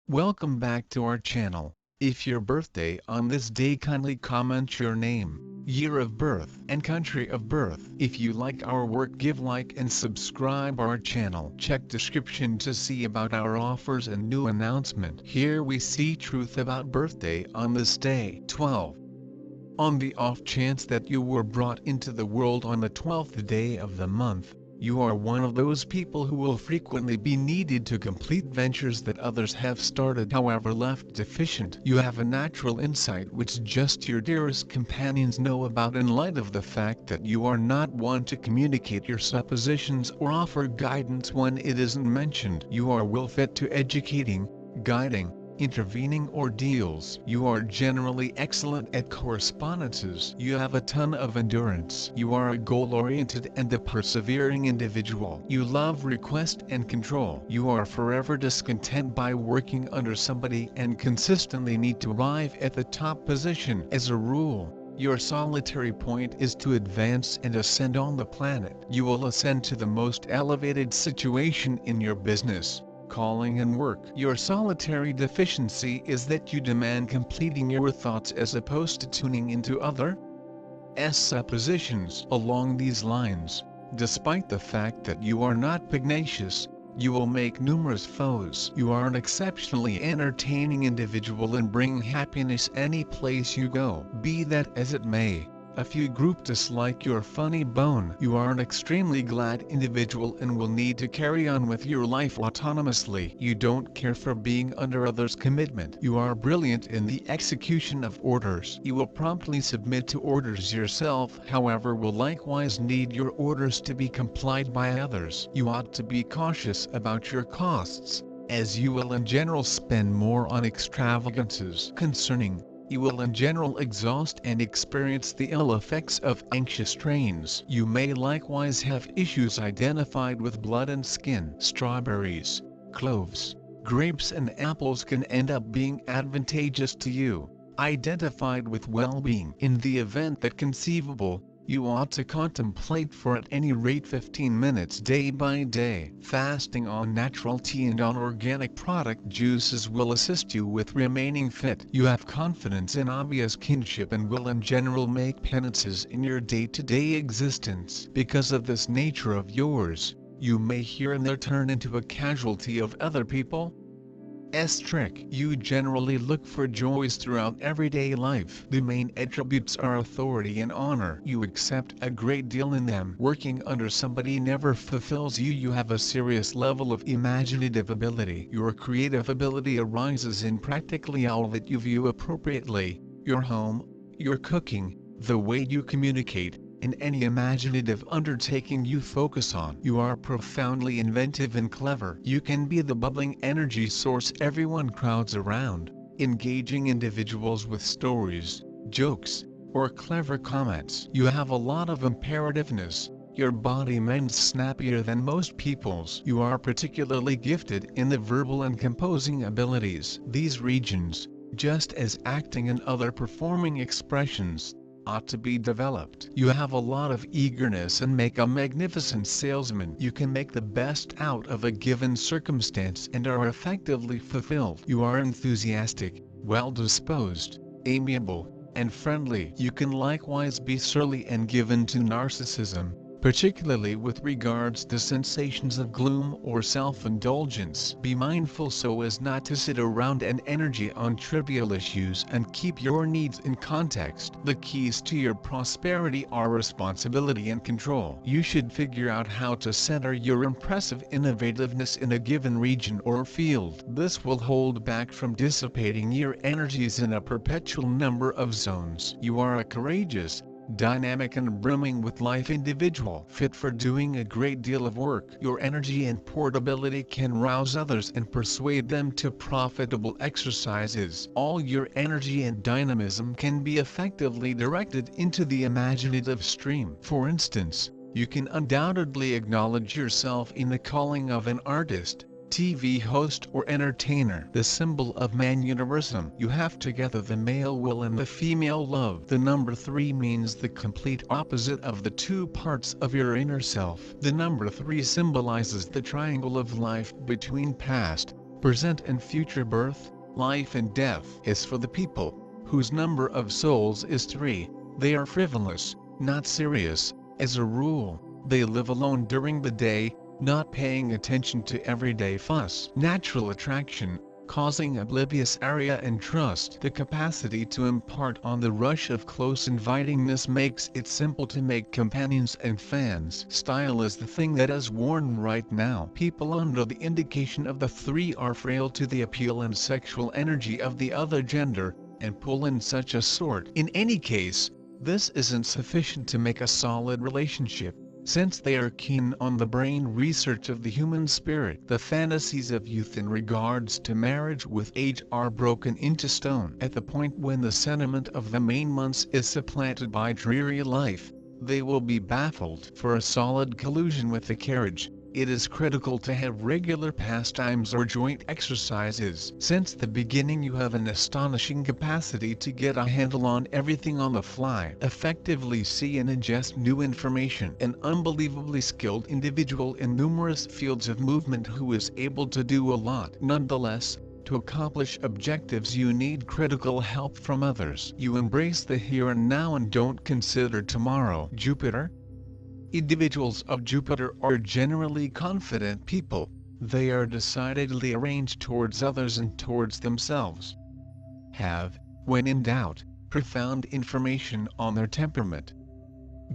Welcome back to our channel. If your birthday on this day, kindly comment your name, year of birth and country of birth. If you like our work, give like and subscribe our channel. Check description to see about our offers and new announcement. Here we see truth about birthday on this day. 12. On the off chance that you were brought into the world on the 12th day of the month, you are one of those people who will frequently be needed to complete ventures that others have started however left deficient. You have a natural insight which just your dearest companions know about, in light of the fact that you are not one to communicate your suppositions or offer guidance when it isn't mentioned. You are well fit to educating, guiding, intervening ordeals. You are generally excellent at correspondences. You have a ton of endurance. You are a goal-oriented and a persevering individual. You love request and control. You are forever discontent by working under somebody and consistently need to arrive at the top position. As a rule, your solitary point is to advance and ascend on the planet. You will ascend to the most elevated situation in your business, calling and work. Your solitary deficiency is that you demand completing your thoughts as opposed to tuning into others' suppositions. Along these lines, despite the fact that you are not pugnacious, you will make numerous foes. You are an exceptionally entertaining individual and bring happiness any place you go. Be that as it may, a few group dislike your funny bone. You are an extremely glad individual and will need to carry on with your life autonomously. You don't care for being under others' commitment. You are brilliant in the execution of orders. You will promptly submit to orders yourself, however will likewise need your orders to be complied by others. You ought to be cautious about your costs, as you will in general spend more on extravagances. You will in general exhaust and experience the ill effects of anxious strains. You may likewise have issues identified with blood and skin. Strawberries, cloves, grapes and apples can end up being advantageous to you, identified with well-being. In the event that conceivable, you ought to contemplate for at any rate 15 minutes day by day. Fasting on natural tea and on organic product juices will assist you with remaining fit. You have confidence in obvious kinship and will in general make penances in your day-to-day existence. Because of this nature of yours, you may here and there turn into a casualty of other people's trick. You generally look for joys throughout everyday life. The main attributes are authority and honor. You accept a great deal in them. Working under somebody never fulfills you. You have a serious level of imaginative ability. Your creative ability arises in practically all that you view appropriately: your home, your cooking, the way you communicate, in any imaginative undertaking you focus on. You are profoundly inventive and clever. You can be the bubbling energy source everyone crowds around, engaging individuals with stories, jokes, or clever comments. You have a lot of imperativeness. Your body mends snappier than most people's. You are particularly gifted in the verbal and composing abilities. These regions, just as acting and other performing expressions, ought to be developed. You have a lot of eagerness and make a magnificent salesman. You can make the best out of a given circumstance and are effectively fulfilled. You are enthusiastic, well-disposed, amiable, and friendly. You can likewise be surly and given to narcissism, particularly with regards to sensations of gloom or self-indulgence. Be mindful so as not to sit around and energy on trivial issues and keep your needs in context. The keys to your prosperity are responsibility and control. You should figure out how to center your impressive innovativeness in a given region or field. This will hold back from dissipating your energies in a perpetual number of zones. You are a courageous, dynamic and brimming with life individual, fit for doing a great deal of work. Your energy and portability can rouse others and persuade them to profitable exercises. All your energy and dynamism can be effectively directed into the imaginative stream. For instance, you can undoubtedly acknowledge yourself in the calling of an artist, TV host or entertainer. The symbol of man universum. You have together the male will and the female love. The number 3 means the complete opposite of the two parts of your inner self. The number 3 symbolizes the triangle of life between past, present and future birth, life and death. As for the people, whose number of souls is 3, they are frivolous, not serious. As a rule, they live alone during the day, not paying attention to everyday fuss. Natural attraction, causing oblivious area and trust. The capacity to impart on the rush of close invitingness makes it simple to make companions and fans. Style is the thing that is worn right now. People under the indication of the 3 are frail to the appeal and sexual energy of the other gender, and pull in such a sort. In any case, this isn't sufficient to make a solid relationship, since they are keen on the brain research of the human spirit. The fantasies of youth in regards to marriage with age are broken into stone. At the point when the sentiment of the main months is supplanted by dreary life, they will be baffled. For a solid collusion with the carriage, it is critical to have regular pastimes or joint exercises. Since the beginning you have an astonishing capacity to get a handle on everything on the fly, effectively see and ingest new information. An unbelievably skilled individual in numerous fields of movement who is able to do a lot. Nonetheless, to accomplish objectives you need critical help from others. You embrace the here and now and don't consider tomorrow. Jupiter. Individuals of Jupiter are generally confident people. They are decidedly arranged towards others and towards themselves. Have, when in doubt, profound information on their temperament.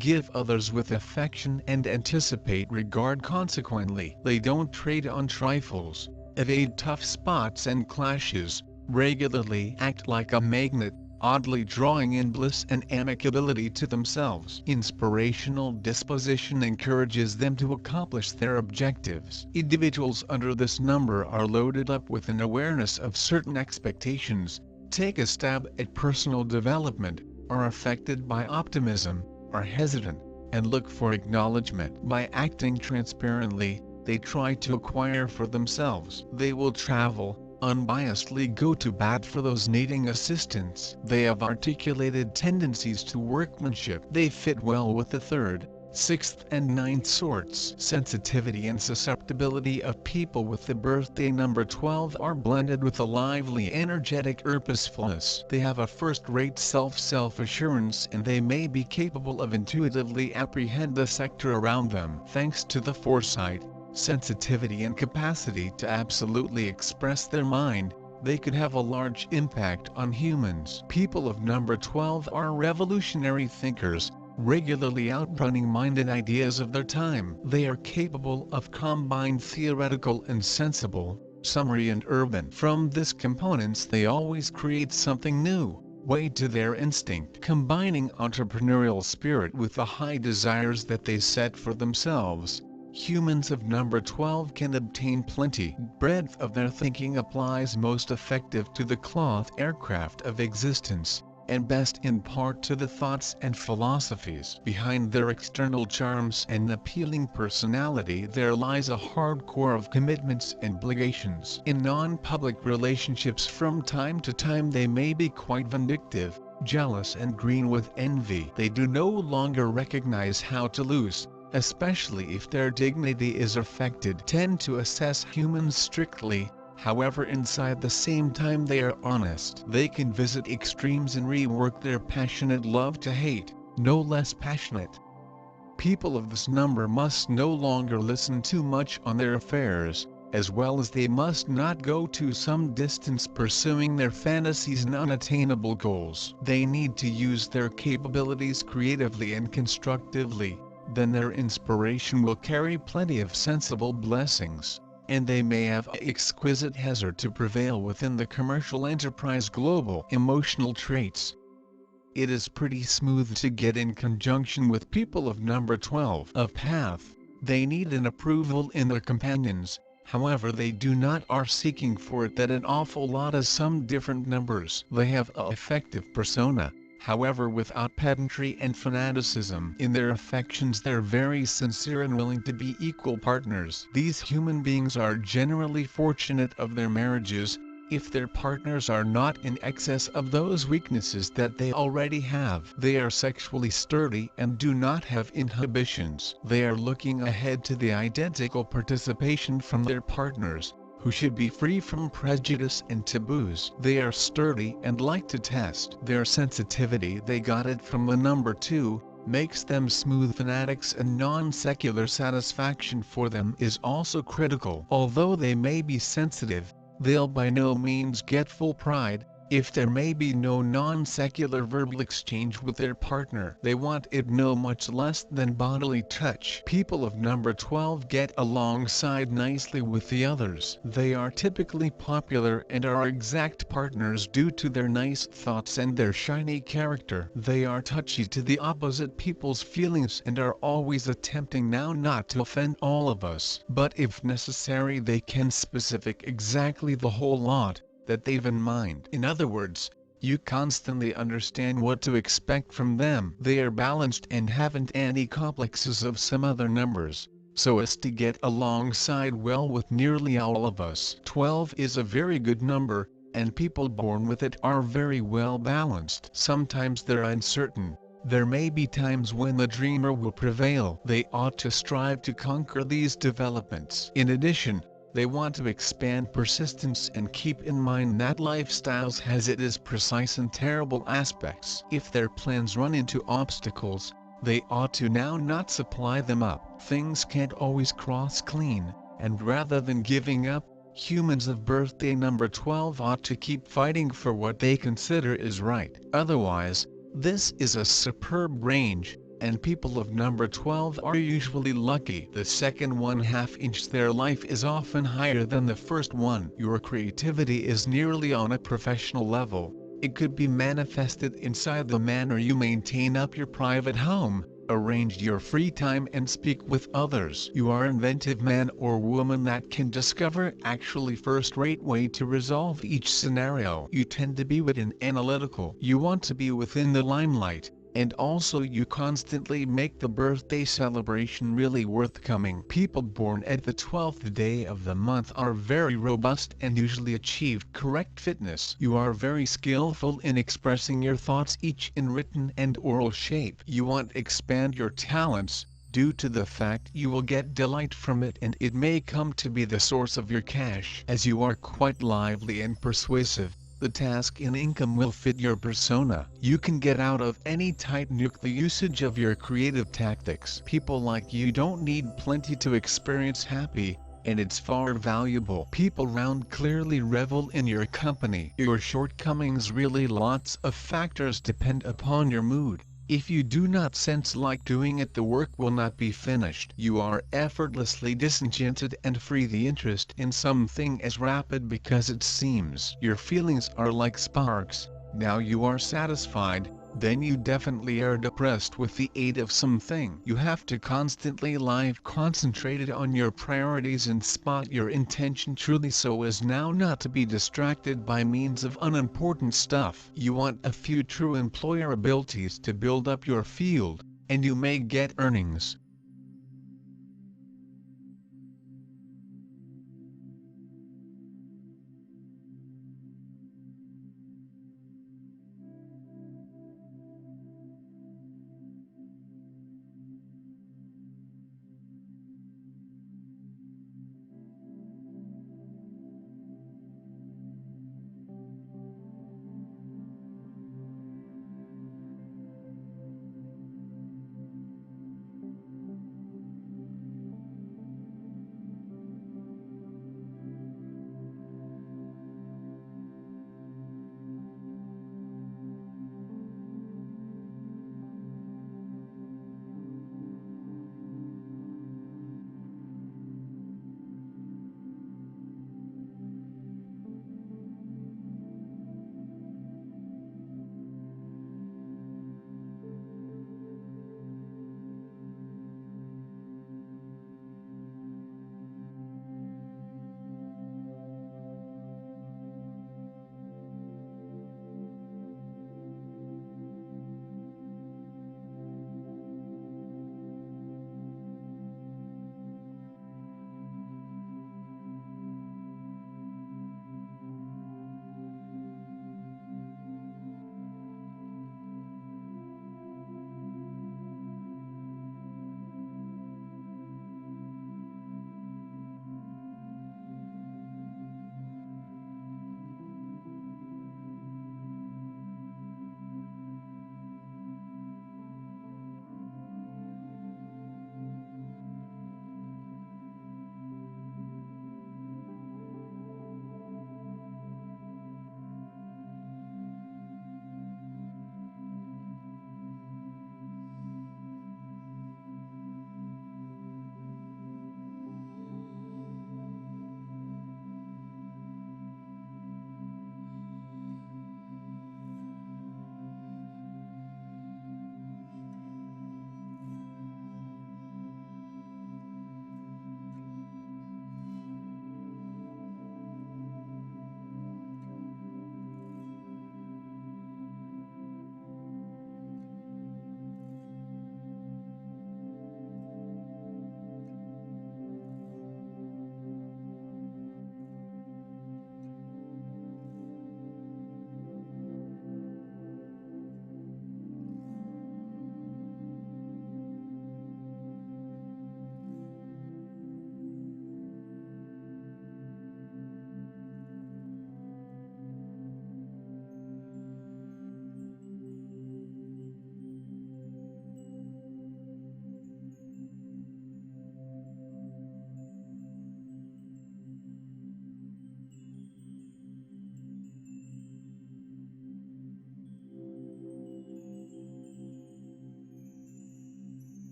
Give others with affection and anticipate regard. Consequently, they don't trade on trifles, evade tough spots and clashes, regularly act like a magnet, oddly drawing in bliss and amicability to themselves. Inspirational disposition encourages them to accomplish their objectives. Individuals under this number are loaded up with an awareness of certain expectations, take a stab at personal development, are affected by optimism, are hesitant, and look for acknowledgement. By acting transparently, they try to acquire for themselves. They will travel, unbiasedly go to bat for those needing assistance. They have articulated tendencies to workmanship. They fit well with the 3rd, 6th and 9th sorts. Sensitivity and susceptibility of people with the birthday number 12 are blended with a lively energetic purposefulness. They have a first-rate self-assurance and they may be capable of intuitively apprehend the sector around them. Thanks to the foresight, sensitivity and capacity to absolutely express their mind, they could have a large impact on humans. People of number 12 are revolutionary thinkers, regularly outrunning minded ideas of their time. They are capable of combined theoretical and sensible, summary and urban. From these components they always create something new, weighed to their instinct. Combining entrepreneurial spirit with the high desires that they set for themselves, humans of number 12 can obtain plenty. Breadth of their thinking applies most effective to the cloth aircraft of existence, and best in part to the thoughts and philosophies. Behind their external charms and appealing personality there lies a hard core of commitments and obligations. In non-public relationships from time to time they may be quite vindictive, jealous and green with envy. They do no longer recognize how to lose, especially if their dignity is affected. Tend to assess humans strictly, however inside the same time they are honest. They can visit extremes and rework their passionate love to hate, no less passionate. People of this number must no longer listen too much on their affairs, as well as they must not go to some distance pursuing their fantasies and unattainable goals. They need to use their capabilities creatively and constructively, then their inspiration will carry plenty of sensible blessings, and they may have exquisite hazard to prevail within the commercial enterprise. Global emotional traits. It is pretty smooth to get in conjunction with people of number 12 of path. They need an approval in their companions, however they do not are seeking for it that an awful lot as some different numbers. They have a effective persona, however without pedantry and fanaticism. In their affections they're very sincere and willing to be equal partners. These human beings are generally fortunate of their marriages, if their partners are not in excess of those weaknesses that they already have. They are sexually sturdy and do not have inhibitions. They are looking ahead to the identical participation from their partners, who should be free from prejudice and taboos. They are sturdy and like to test their sensitivity. They got it from the number 2, makes them smooth fanatics, and non-secular satisfaction for them is also critical. Although they may be sensitive, they'll by no means get full pride. If there may be no non-secular verbal exchange with their partner, they want it no much less than bodily touch. People of number 12 get alongside nicely with the others. They are typically popular and are exact partners due to their nice thoughts and their shiny character. They are touchy to the opposite people's feelings and are always attempting now not to offend all of us. But if necessary, they can specific exactly the whole lot that they've in mind. In other words, you constantly understand what to expect from them. They are balanced and haven't any complexes of some other numbers, so as to get alongside well with nearly all of us. 12 is a very good number, and people born with it are very well balanced. Sometimes they're uncertain. There may be times when the dreamer will prevail. They ought to strive to conquer these developments. In addition, they want to expand persistence and keep in mind that lifestyles has its precise and terrible aspects. If their plans run into obstacles, they ought to now not supply them up. Things can't always cross clean, and rather than giving up, humans of birthday number 12 ought to keep fighting for what they consider is right. Otherwise, this is a superb range, and people of number 12 are usually lucky. The second 1/2 inch their life is often higher than the first one. Your creativity is nearly on a professional level. It could be manifested inside the manner you maintain up your private home, arrange your free time, and speak with others. You are an inventive man or woman that can discover actually first-rate way to resolve each scenario. You tend to be wit and analytical. You want to be within the limelight, and also you constantly make the birthday celebration really worth coming. People born at the 12th day of the month are very robust and usually achieve correct fitness. You are very skillful in expressing your thoughts, each in written and oral shape. You want to expand your talents, due to the fact you will get delight from it, and it may come to be the source of your cash. As you are quite lively and persuasive, the task and income will fit your persona. You can get out of any tight niche the usage of your creative tactics. People like you don't need plenty to experience happy, and it's far valuable. People round clearly revel in your company. Your shortcomings really lots of factors depend upon your mood. If you do not sense like doing it, the work will not be finished. You are effortlessly disenchanted and free the interest in something as rapid because it seems. Your feelings are like sparks. Now you are satisfied, then you definitely are depressed with the aid of something. You have to constantly live concentrated on your priorities and spot your intention truly so as now not to be distracted by means of unimportant stuff. You want a few true employer abilities to build up your field, and you may get earnings.